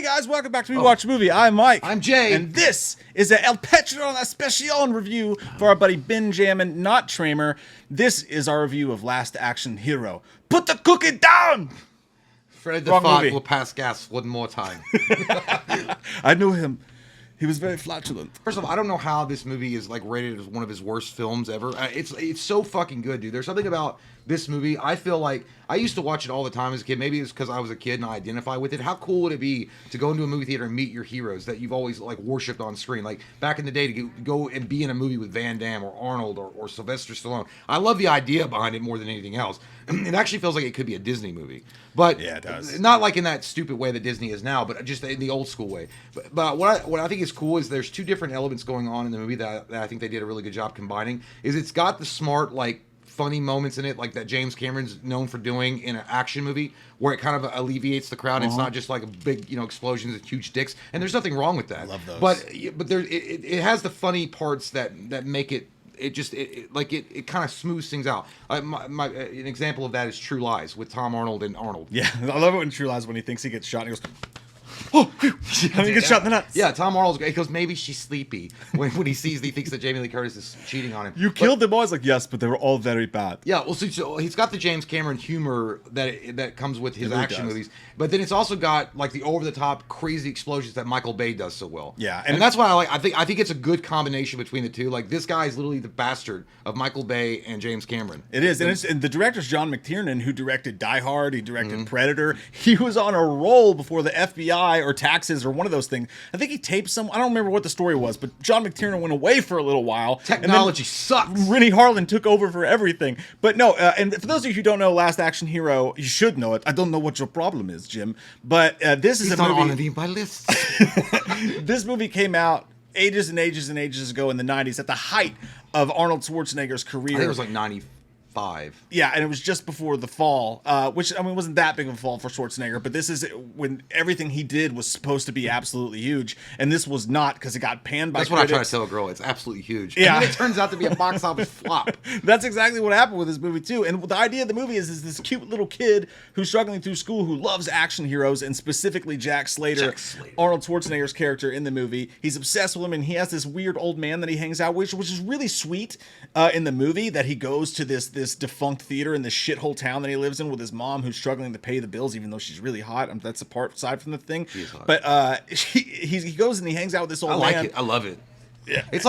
guys, welcome back to We Watch a Movie. I'm Mike. I'm Jay. And this is a El Patron Especial review for our buddy Ben Jammin, not Tramer. This is our review of Last Action Hero. Put the cookie down! Fred the Fog will pass gas one more time. I knew him. He was very flatulent. First of all, I don't know how this movie is like rated as one of his worst films ever. It's so fucking good, dude. There's something about this movie. I feel like I used to watch it all the time as a kid. Maybe it's because I was a kid and I identify with it. How cool would it be to go into a movie theater and meet your heroes that you've always like worshipped on screen? Like back in the day, to go and be in a movie with Van Damme or Arnold or Sylvester Stallone. I love the idea behind it more than anything else. It actually feels like it could be a Disney movie, but yeah, it does. Not like in that stupid way that Disney is now, but just in the old school way. But what I think is cool is there's two different elements going on in the movie that I think they did a really good job combining. Is it's got the smart like funny moments in it, like that James Cameron's known for doing in an action movie, where it kind of alleviates the crowd. It's not just like a big, explosions and huge dicks, and there's nothing wrong with that. I love those. But there, it has the funny parts that make it. It kind of smooths things out. An example of that is True Lies with Tom Arnold and Arnold. Yeah, I love it when True Lies, when he thinks he gets shot and he goes, oh, and he gets shot in the nuts. Yeah, Tom Arnold's great. He goes, maybe she's sleepy when he thinks that Jamie Lee Curtis is cheating on him. You killed them all? He's like, yes, but they were all very bad. Yeah, well, so he's got the James Cameron humor that comes with his action movies, but then it's also got like the over the top crazy explosions that Michael Bay does so well. Yeah, and that's why I think it's a good combination between the two. Like this guy is literally the bastard of Michael Bay and James Cameron. It is, and the director's John McTiernan, who directed Die Hard. He directed Predator. He was on a roll before the FBI or taxes or one of those things. I think he taped some. I don't remember what the story was, but John McTiernan went away for a little while. Technology sucks. Rennie Harlan took over for everything. But no, and for those of you who don't know Last Action Hero, you should know it. I don't know what your problem is, Jim, but this is a movie. On any of my lists. This movie came out ages and ages and ages ago in the 90s at the height of Arnold Schwarzenegger's career. I think it was like 95. Yeah, and it was just before The Fall, which, I mean, wasn't that big of a fall for Schwarzenegger, but this is when everything he did was supposed to be absolutely huge, and this was not, because it got panned by critics. That's what I try to tell a girl. It's absolutely huge. Yeah. And then it turns out to be a box office flop. That's exactly what happened with this movie, too. And the idea of the movie is this cute little kid who's struggling through school who loves action heroes, and specifically Jack Slater, Arnold Schwarzenegger's character in the movie. He's obsessed with him, and he has this weird old man that he hangs out with, which is really sweet in the movie, that he goes to this defunct theater in this shithole town that he lives in with his mom, who's struggling to pay the bills, even though she's really hot. That's a part aside from the thing. She's hot. But he goes and he hangs out with this old man. I like it. I love it. Yeah. It's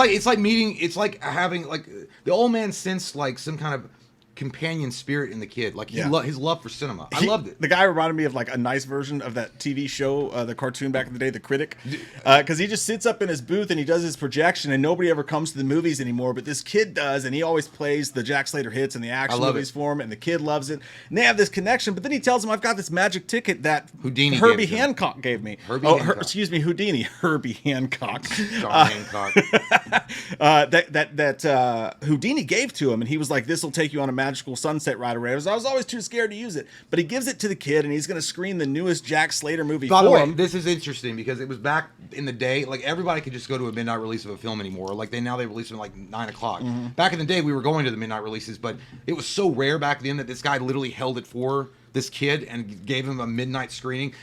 like having like the old man sensed like some kind of companion spirit in the kid, like his love for cinema. I loved it. The guy reminded me of like a nice version of that TV show, the cartoon back in the day, The Critic, because he just sits up in his booth and he does his projection, and nobody ever comes to the movies anymore, but this kid does, and he always plays the Jack Slater hits and the action movies for him, and the kid loves it, and they have this connection. But then he tells him, I've got this magic ticket that Herbie Hancock gave me. Excuse me, Houdini. Herbie Hancock. John Hancock. that Houdini gave to him, and he was like, this will take you on a magical sunset ride or whatever. So I was always too scared to use it, but he gives it to the kid, and he's going to screen the newest Jack Slater movie for him. By the way, him. this is interesting because it was back in the day, like everybody could just go to a midnight release of a film anymore. Like they release them at like 9 o'clock. Back in the day, we were going to the midnight releases, but it was so rare back then that this guy literally held it for this kid and gave him a midnight screening.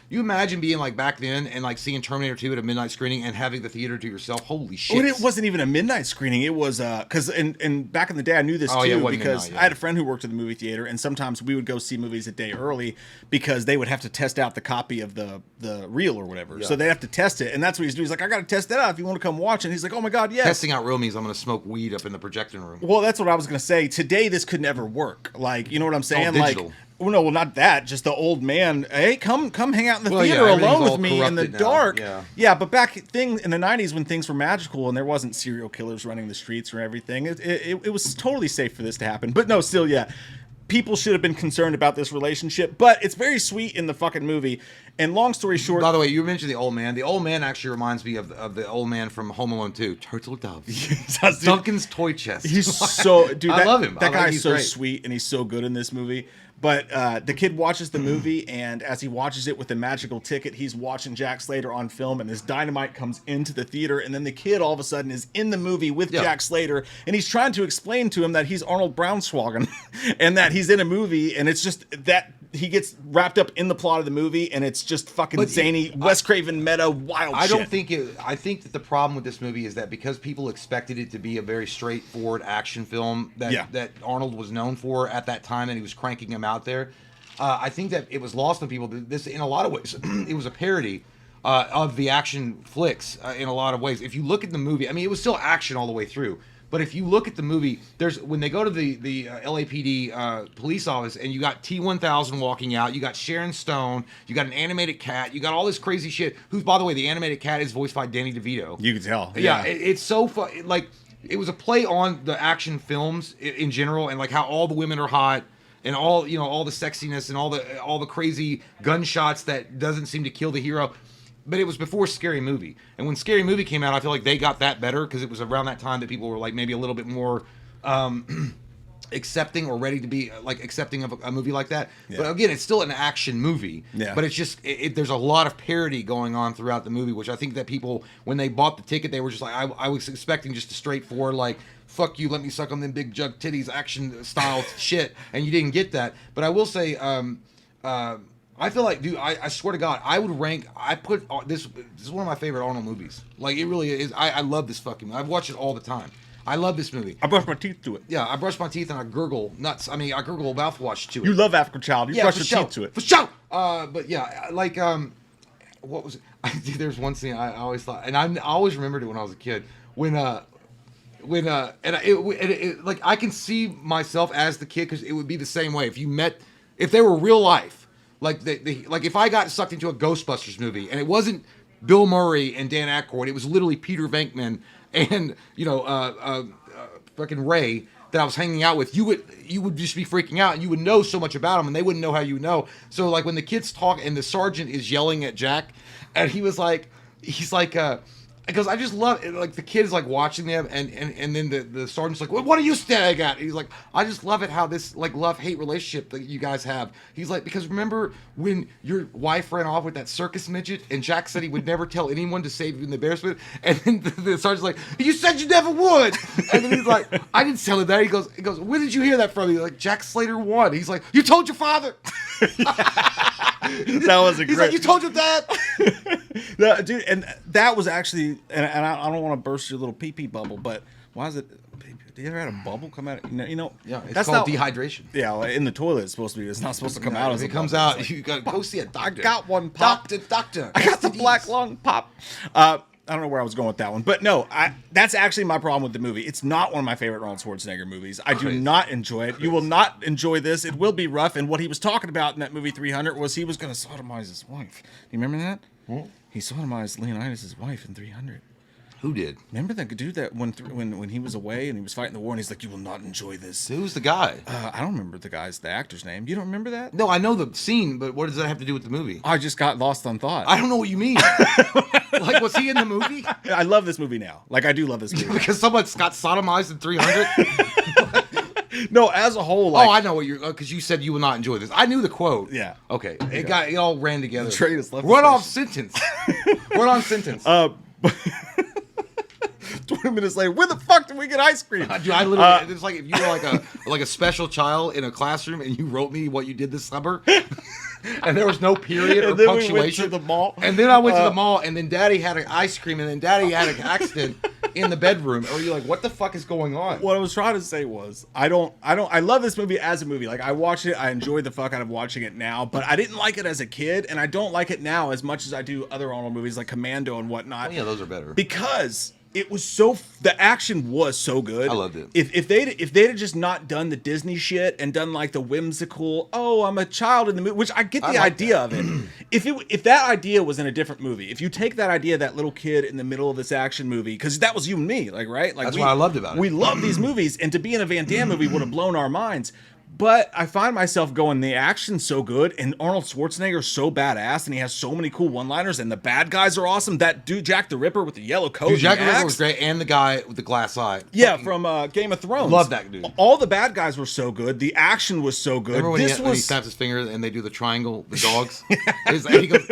You imagine being like back then and like seeing Terminator 2 at a midnight screening and having the theater to yourself? Holy shit. Well, it wasn't even a midnight screening. It was because and back in the day I knew this too, because I had a friend who worked at the movie theater, and sometimes we would go see movies a day early because they would have to test out the copy of the reel or whatever. So they have to test it, and that's what he's doing. He's like, I got to test that out if you want to come watch. And he's like, oh my god, yes. Testing out reel means I'm going to smoke weed up in the projecting room. Well, that's what I was going to say. Today this could never work. Like, you know what I'm saying? Digital. Well, not that. Just the old man. Hey, come hang out in the theater alone with me in the dark. Yeah, but back in the 90s when things were magical and there wasn't serial killers running the streets or everything, it was totally safe for this to happen. But no, still, yeah. People should have been concerned about this relationship, but it's very sweet in the fucking movie. And long story short... By the way, you mentioned the old man. The old man actually reminds me of the old man from Home Alone 2. Turtle Doves. Duncan's toy chest. He's so... Dude, I love him. That guy is so sweet, and he's so good in this movie. But the kid watches the movie, and as he watches it with the magical ticket, he's watching Jack Slater on film, and this dynamite comes into the theater, and then the kid all of a sudden is in the movie with Jack Slater, and he's trying to explain to him that he's Arnold Braunschweigen, and that he's in a movie, and it's just that he gets wrapped up in the plot of the movie, and it's just fucking zany, Wes Craven meta wild I shit. don't think it. I think that the problem with this movie is that because people expected it to be a very straightforward action film that Arnold was known for at that time, and he was cranking him out there. I think that it was lost on people. This, in a lot of ways, it was a parody of the action flicks in a lot of ways. If you look at the movie, I mean, it was still action all the way through. But if you look at the movie, there's when they go to the LAPD police office, and you got T-1000 walking out, you got Sharon Stone, you got an animated cat, you got all this crazy shit. Who's, by the way, the animated cat is voiced by Danny DeVito. You can tell. Yeah, it's so fun. Like, it was a play on the action films in general, and like how all the women are hot. And all the sexiness and all the crazy gunshots that doesn't seem to kill the hero, but it was before Scary Movie. And when Scary Movie came out, I feel like they got that better because it was around that time that people were like maybe a little bit more accepting or ready to be like accepting of a movie like that. Yeah. But again, it's still an action movie. Yeah. But it's just there's a lot of parody going on throughout the movie, which I think that people, when they bought the ticket, they were just like, I was expecting just a straightforward like, fuck you, let me suck on them big jug titties action style shit, and you didn't get that. But I will say, I feel like, dude, I swear to God, I would rank, this is one of my favorite Arnold movies. Like, it really is. I love this fucking movie. I've watched it all the time. I love this movie. I brush my teeth to it. Yeah, I brush my teeth and I gurgle nuts. I mean, I gurgle mouthwash to it. You love African Child. You brush your teeth to it. For sure. But yeah, like, what was it? There's one scene I always thought, and I always remembered it when I was a kid, like I can see myself as the kid because it would be the same way if they were real life, like like if I got sucked into a Ghostbusters movie and it wasn't Bill Murray and Dan Aykroyd, it was literally Peter Venkman and fucking Ray that I was hanging out with, you would just be freaking out and you would know so much about them and they wouldn't know how you know. So like when the kids talk and the sergeant is yelling at Jack and he's like because I just love it. Like the kid is like watching them, and then the sergeant's like, "What are you staring at?" And he's like, "I just love it how this like love-hate relationship that you guys have." He's like, because remember when your wife ran off with that circus midget, and Jack said he would never tell anyone to save you in the embarrassment, and then the sergeant's like, "You said you never would," and then he's like, "I didn't tell him that." He goes, "Where did you hear that from?" He's like, "Jack Slater won." He's like, "You told your father." That was a great. He's like, "You told your dad." No, dude, and that was actually, and I don't want to burst your little pee-pee bubble, but why is it? Do you ever had a bubble come out? You know, yeah, it's called dehydration. Yeah, in the toilet it's supposed to be. It's not supposed to come out. If it comes out, like, you got to go see a doctor. I got one pop. Doctor. I got the black lung pop. I don't know where I was going with that one, but no, that's actually my problem with the movie. It's not one of my favorite Arnold Schwarzenegger movies. I do not enjoy it. You will not enjoy this. It will be rough. And what he was talking about in that movie 300 was he was going to sodomize his wife. Do you remember that? What? He sodomized Leonidas' wife in 300. Who did? Remember that dude that when he was away and he was fighting the war and he's like, "You will not enjoy this." Who's the guy? I don't remember the actor's name. You don't remember that? No, I know the scene, but what does that have to do with the movie? I just got lost on thought. I don't know what you mean. Like, was he in the movie? I love this movie now. Like, I do love this movie. Because someone got sodomized in 300? No, as a whole. Like, I know what you're... Because you said you will not enjoy this. I knew the quote. Yeah. Okay. It all ran together. The train is left. Run off sentence. Run on sentence. 20 minutes later, where the fuck did we get ice cream? Dude, I literally... it's like if you were like a special child in a classroom and you wrote me what you did this summer... And there was no period or punctuation. We went to the mall. And then I went to the mall, and then Daddy had an ice cream, and then Daddy had an accident in the bedroom. Or you're like, what the fuck is going on? What I was trying to say was, I love this movie as a movie. Like, I watched it, I enjoyed the fuck out of watching it now, but I didn't like it as a kid, and I don't like it now as much as I do other Arnold movies like Commando and whatnot. Oh, yeah, those are better. Because it was the action was so good. I loved it. If they'd have just not done the Disney shit and done like the whimsical, oh, I'm a child in the movie, which I get the idea of it. If that idea was in a different movie, if you take that idea, that little kid in the middle of this action movie, because that was you and me, like, right? Like, that's what I loved about it. We love these movies, and to be in a Van Damme movie would have blown our minds. But I find myself going, the action's so good, and Arnold Schwarzenegger's so badass, and he has so many cool one-liners, and the bad guys are awesome. That dude, Jack the Ripper with the yellow coat. Dude, Jack the Ripper was great, and the guy with the glass eye. Yeah, from Game of Thrones. Love that dude. All the bad guys were so good. The action was so good. Remember when he snaps his finger and they do the triangle, the dogs? He goes,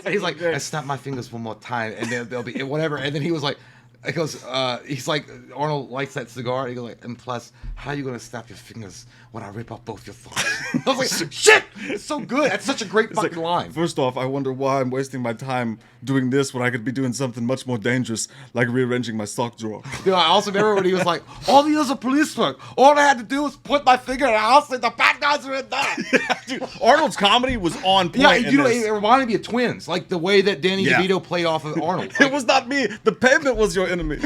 and he's like, I snap my fingers one more time, and then they'll be whatever. And then he was like, He goes, he's like, Arnold lights that cigar. He goes like, and plus, how are you gonna snap your fingers when I rip off both your thumbs? I was like, shit, it's so good. That's such a great fucking line. First off, I wonder why I'm wasting my time doing this when I could be doing something much more dangerous, like rearranging my sock drawer. Dude, I also remember when he was like, all the years of police work, all I had to do was put my finger in the house and the bad guys were in there. Dude, Arnold's comedy was on point. Yeah, you know, it reminded me of Twins, like the way that Danny DeVito played off of Arnold. Like, it was not me. The pavement was your enemy.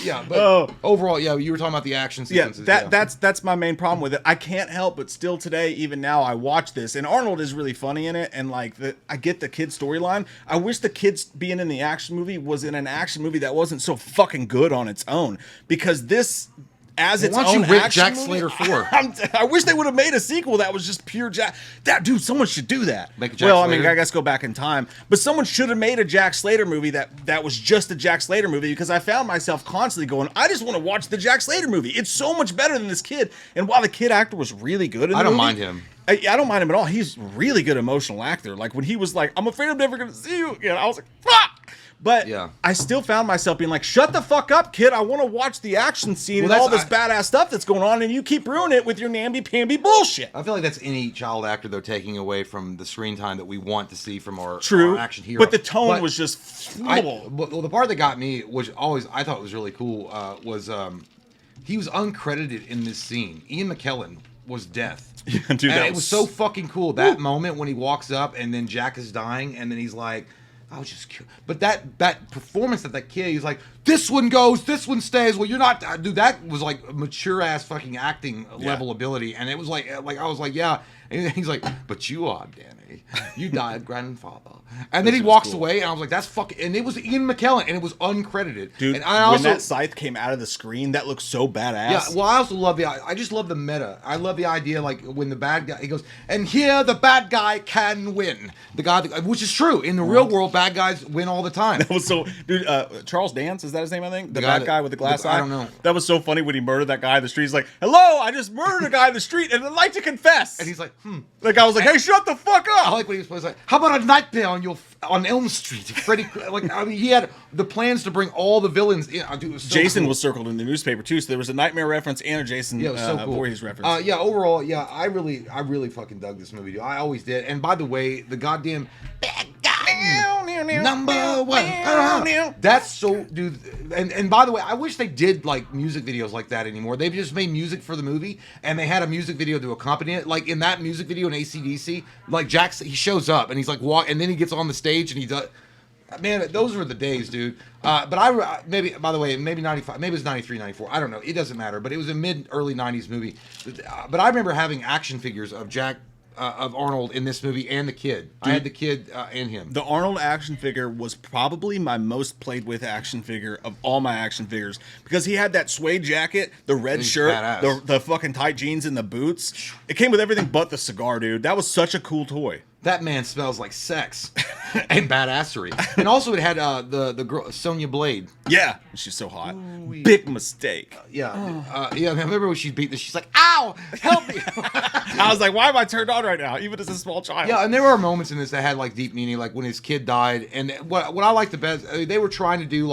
Yeah, but overall, yeah, you were talking about the action sequences. Yeah, that's my main problem with it. I can't help but still today, even now, I watch this, and Arnold is really funny in it, and like I get the kid storyline. I wish the kids being in the action movie was in an action movie that wasn't so fucking good on its own, because this. As its own rip action Jack movie, Slater 4? I wish they would have made a sequel that was just pure Jack. That dude, someone should do that. Make a Jack well, Slater? I mean, I guess go back in time, but someone should have made a Jack Slater movie that was just a Jack Slater movie, because I found myself constantly going, I just want to watch the Jack Slater movie. It's so much better than this kid. And while the kid actor was really good in the I don't movie, mind him. I don't mind him at all. He's really good emotional actor. Like when he was like, I'm afraid I'm never going to see you again. I was like, fuck. But yeah. I still found myself being like, shut the fuck up, kid. I want to watch the action scene and all this badass stuff that's going on, and you keep ruining it with your namby-pamby bullshit. I feel like that's any child actor, though, taking away from the screen time that we want to see from our action hero. But the tone was just... well, the part that got me, which I thought was really cool, was he was uncredited in this scene. Ian McKellen was death. Yeah, dude, and it was so fucking cool, that moment when he walks up and then Jack is dying, and then he's like... I was just curious. But that performance of that kid, he's like, this one goes, this one stays. Well, you're not, dude. That was like mature ass fucking acting level ability, and it was like I was like, yeah. And he's like, but you are Danny. You died, grandfather. And then he walks away, and I was like, that's fucking. And it was Ian McKellen, and it was uncredited. Dude, and I also, when that scythe came out of the screen, that looked so badass. Yeah, well, I also love I just love the meta. I love the idea, like when the bad guy, he goes, and here the bad guy can win. The guy, which is true in the real world, bad guys win all the time. That was so, dude. Charles Dance, is that his name? I think the bad guy with the glass eye. I don't know. That was so funny when he murdered that guy in the street. He's like, "Hello, I just murdered a guy in the street, and I'd like to confess." And he's like, The guy was like, "Hey, shut the fuck up!" I like when he was like, "How about a nightmare on Elm Street?" Freddie, like, I mean, he had the plans to bring all the villains in. Dude, it was so Jason cool. was circled in the newspaper too, so there was a Nightmare reference and a Jason Voorhees reference. Yeah, overall, yeah, I really fucking dug this movie, dude. I always did. And by the way, the goddamn bad guy number one. That's so, dude. And by the way, I wish they did like music videos like that anymore. They've just made music for the movie, and they had a music video to accompany it. Like in that music video in AC/DC, like Jack, he shows up and he's like and then he gets on the stage and he does. Man, those were the days, dude. But maybe, by the way, maybe 95, maybe it was 93, 94. I don't know. It doesn't matter. But it was a early 90s movie. But I remember having action figures of Jack, of Arnold in this movie and the kid. Dude, I had the kid and him. The Arnold action figure was probably my most played with action figure of all my action figures, because he had that suede jacket, the red shirt, the fucking tight jeans, and the boots. It came with everything but the cigar, dude. That was such a cool toy. That man smells like sex and badassery. And also it had the girl, Sonya Blade. Yeah. She's so hot. Ooh, big mistake. Yeah. I remember when she beat this, she's like, ow, help me. I was like, why am I turned on right now? Even as a small child. Yeah, and there were moments in this that had like deep meaning, like when his kid died. And what I liked the best, they were trying to do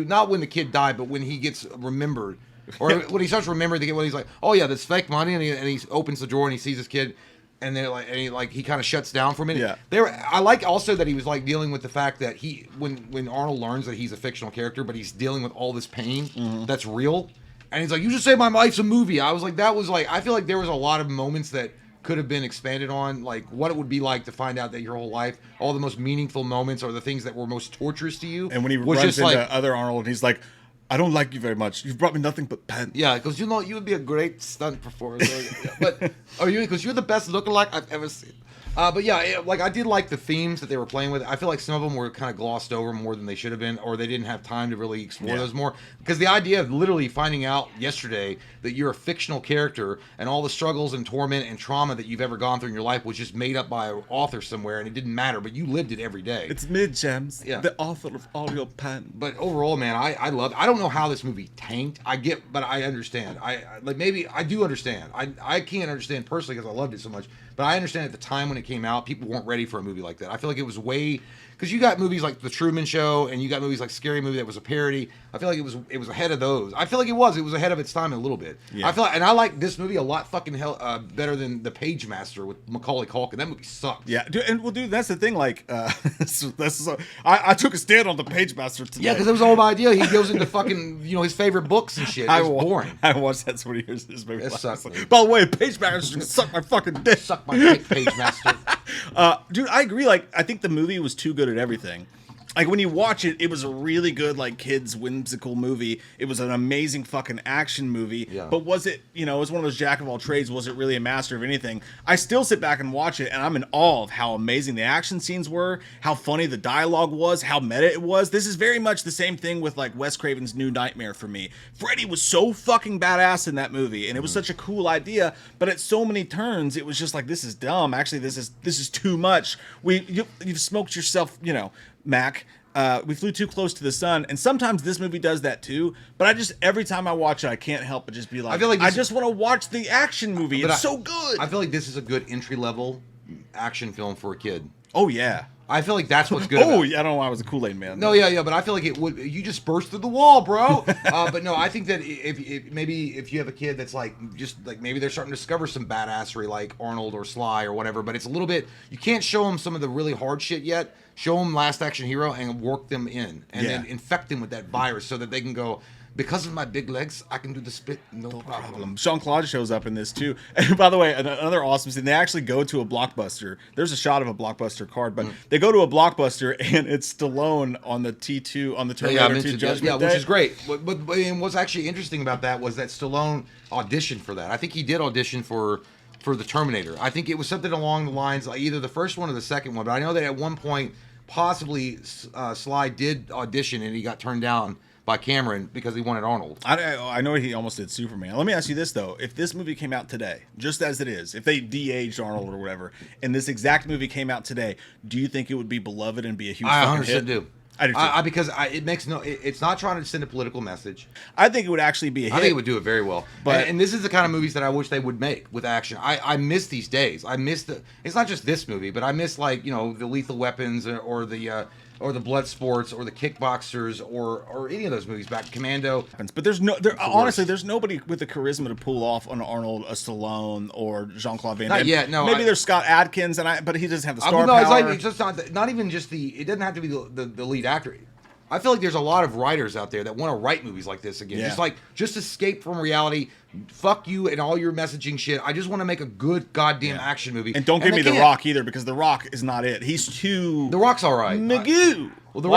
not when the kid died, but when he gets remembered. Or when he starts remembering the kid, when he's like, oh yeah, this fake money, and he opens the drawer and he sees his kid. And they're like, he kind of shuts down for a minute. Yeah. I like also that he was like dealing with the fact that when Arnold learns that he's a fictional character, but he's dealing with all this pain that's real, and he's like, you just say my life's a movie. I was like, that was like, I feel like there was a lot of moments that could have been expanded on, like what it would be like to find out that your whole life, all the most meaningful moments are the things that were most torturous to you. And when he runs into other Arnold, and he's like, I don't like you very much. You've brought me nothing but pen. Yeah, because you would be a great stunt performer. But because you're the best lookalike I've ever seen. But yeah, I did like the themes that they were playing with. I feel like some of them were kind of glossed over more than they should have been, or they didn't have time to really explore those more. Because the idea of literally finding out yesterday that you're a fictional character and all the struggles and torment and trauma that you've ever gone through in your life was just made up by an author somewhere, and it didn't matter, but you lived it every day. It's me, James, the author of all your pen. But overall, man, I love it. I don't know how this movie tanked. But I understand. Maybe I do understand. I can't understand personally because I loved it so much, but I understand at the time when it came out, people weren't ready for a movie like that. I feel like it was way, because you got movies like The Truman Show, and you got movies like Scary Movie that was a parody. I feel like it was ahead of those. I feel like it was ahead of its time a little bit. Yeah. I feel like, and I like this movie a lot better than The Page Master with Macaulay Culkin. That movie sucked. Yeah, dude, and well, dude, that's the thing. Like, I took a stand on The Page Master today. Yeah, because it was the whole idea. He goes into fucking, his favorite books and shit. It's boring. I watched that so many years. This movie. It sucked. By the way, Page Master can suck my fucking dick. Suck my dick, Page Master. Dude, I agree. Like, I think the movie was too good at everything. Like, when you watch it, it was a really good, like, kids' whimsical movie. It was an amazing fucking action movie. Yeah. But was it, it was one of those jack of all trades. Was it really a master of anything? I still sit back and watch it, and I'm in awe of how amazing the action scenes were, how funny the dialogue was, how meta it was. This is very much the same thing with, like, Wes Craven's New Nightmare for me. Freddy was so fucking badass in that movie, and it was such a cool idea, but at so many turns, it was just like, this is dumb. Actually, this is too much. You've smoked yourself, Mac. We flew too close to the sun, and sometimes this movie does that too. But every time I watch it, I can't help but just be like, I feel like I just want to watch the action movie. It's so good. I feel like this is a good entry level action film for a kid. Oh yeah. I feel like that's what's good. Oh yeah, I don't know why I was a Kool-Aid man. No, yeah, but I feel like it would. You just burst through the wall, bro. But no, I think that if you have a kid that's maybe they're starting to discover some badassery like Arnold or Sly or whatever, but it's a little bit. You can't show them some of the really hard shit yet. Show them Last Action Hero and work them in, and then infect them with that virus so that they can go. Because of my big legs, I can do the split, no problem. Jean-Claude shows up in this too. And by the way, another awesome scene. They actually go to a Blockbuster. There's a shot of a Blockbuster card, but they go to a Blockbuster and it's Stallone on the T2 on the Terminator 2 Judgment Day. Which is great. But and what's actually interesting about that was that Stallone auditioned for that. I think he did audition for the Terminator. I think it was something along the lines like either the first one or the second one. But I know that at one point, possibly Sly did audition and he got turned down by Cameron because he wanted Arnold. I know he almost did Superman. Let me ask you this though: if this movie came out today, just as it is, if they de-aged Arnold or whatever, and this exact movie came out today, do you think it would be beloved and be a huge fucking hit? 100% do. I do too. Because it makes it's not trying to send a political message. I think it would actually be a hit. I think it would do it very well. But and this is the kind of movies that I wish they would make with action. I miss these days. I miss it's not just this movie, but I miss the Lethal Weapons or the Blood Sports or the Kickboxers or any of those movies back. Commando. But honestly, there's nobody with the charisma to pull off an Arnold, a Stallone, or Jean-Claude Van Damme. Not yet, no. Maybe there's Scott Adkins, but he doesn't have the star power. power. It's just not even just it doesn't have to be the lead actor. I feel like there's a lot of writers out there that want to write movies like this again. Yeah. Just escape from reality. Fuck you and all your messaging shit. I just want to make a good goddamn action movie. And don't give me The Rock either, because The Rock is not it. He's too. The Rock's all right. Magoo. Well, The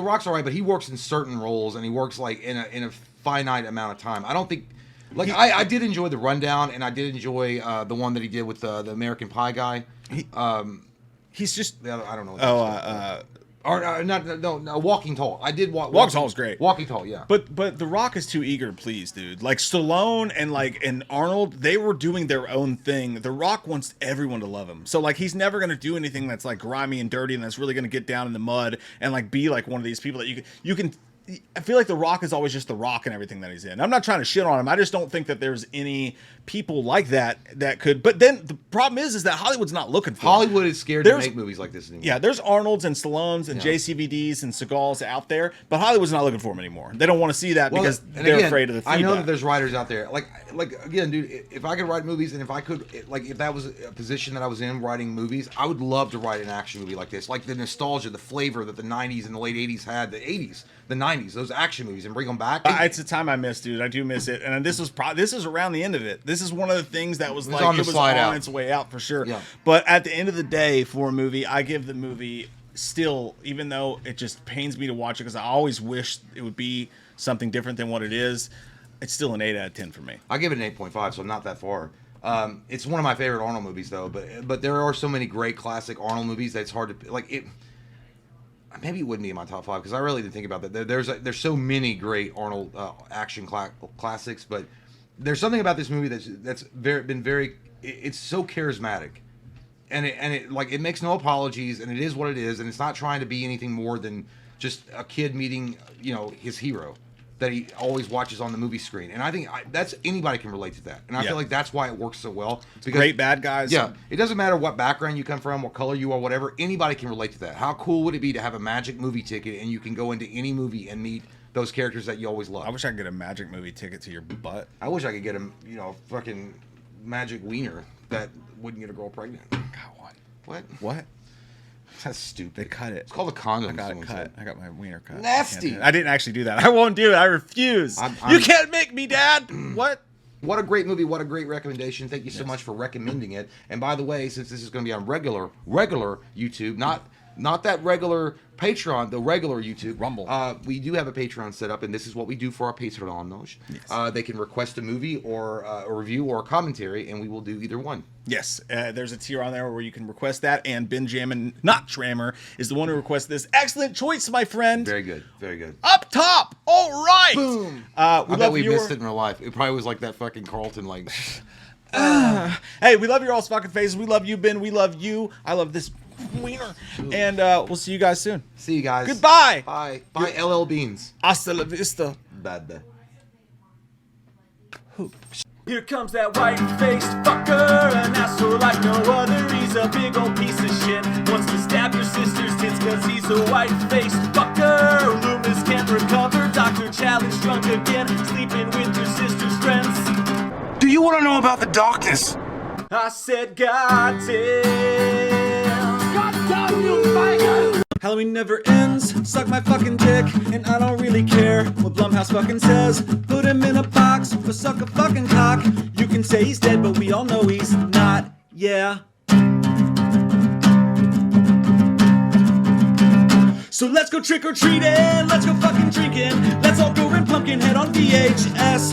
Rock's all right, but he works in certain roles and he works in a finite amount of time. I don't think. I did enjoy The Rundown, and I did enjoy the one that he did with the American Pie guy. He's just. I don't know. No, Walking Tall. I did Walking Tall is great. Walking Tall, yeah. But The Rock is too eager to please, dude. Like Stallone and Arnold, they were doing their own thing. The Rock wants everyone to love him. So he's never gonna do anything that's grimy and dirty and that's really gonna get down in the mud and be like one of these people that you can. I feel like The Rock is always just The Rock and everything that he's in. I'm not trying to shit on him. I just don't think that there's any people like that could. But then the problem is that Hollywood's not looking for Hollywood is scared to make movies like this anymore. Yeah, there's Arnolds and Stallones and JCVDs and Seagals out there, but Hollywood's not looking for them anymore. They don't want to see that because they're afraid of the feedback. I know that there's writers out there. Like again, dude, if I could write movies and if I could, if that was a position that I was in writing movies, I would love to write an action movie like this. Like the nostalgia, the flavor that the 90s and the late 80s had, the 80s, the 90s, those action movies, and bring them back. It's a time I miss, dude. I do miss it. And this is around the end of it. This is one of the things that was on its way out for sure. Yeah. But at the end of the day, for a movie, I give the movie still, even though it just pains me to watch it because I always wish it would be something different than what it is, it's still an 8 out of 10 for me. I give it an 8.5, so I'm not that far. It's one of my favorite Arnold movies, though. But there are so many great classic Arnold movies that it's hard to maybe it wouldn't be in my top 5 because I really didn't think about that. There's so many great Arnold action classics, but there's something about this movie that's been very. It's so charismatic, and it makes no apologies, and it is what it is, and it's not trying to be anything more than just a kid meeting his hero. that he always watches on the movie screen. And I think that's anybody can relate to that. And I feel like that's why it works so well. Because, great bad guys. Yeah, it doesn't matter what background you come from, what color you are, whatever. Anybody can relate to that. How cool would it be to have a magic movie ticket and you can go into any movie and meet those characters that you always love? I wish I could get a magic movie ticket to your butt. I wish I could get a fucking magic wiener that wouldn't get a girl pregnant. God, what? What? That's stupid. They cut it. It's called a condom. I got it cut. I got my wiener cut. Nasty. I didn't actually do that. I won't do it. I refuse. You can't make me, Dad. What? What a great movie. What a great recommendation. Thank you so much for recommending it. And by the way, since this is going to be on regular YouTube, not that regular Patreon, the regular YouTube. Rumble. We do have a Patreon set up, and this is what we do for our Patreons. Yes. They can request a movie or a review or a commentary, and we will do either one. Yes, there's a tier on there where you can request that, and Benjamin, not Trammer, is the one who requested this. Excellent choice, my friend. Very good, very good. Up top, all right. Boom. I bet we missed it in real life. It probably was like that fucking Carlton, like. Hey, we love your all's fucking faces. We love you, Ben. We love you. I love this wiener. And we'll see you guys soon. See you guys. Goodbye. Bye. Bye, LL Beans. Hasta la vista. Bad. Here comes that white-faced fucker, an asshole like no other. He's a big old piece of shit. Wants to stab your sister's tits cause he's a white-faced fucker. Loomis can't recover. Dr. Challenge drunk again, sleeping with your sister's friends. Do you want to know about the darkness? I said, God damn. God damn you, faggot! Halloween never ends, suck my fucking dick, and I don't really care what Blumhouse fucking says. Put him in a box, or suck a fucking cock. You can say he's dead, but we all know he's not, yeah. So let's go trick-or-treating, let's go fucking drinking, let's all go rent Pumpkinhead on VHS.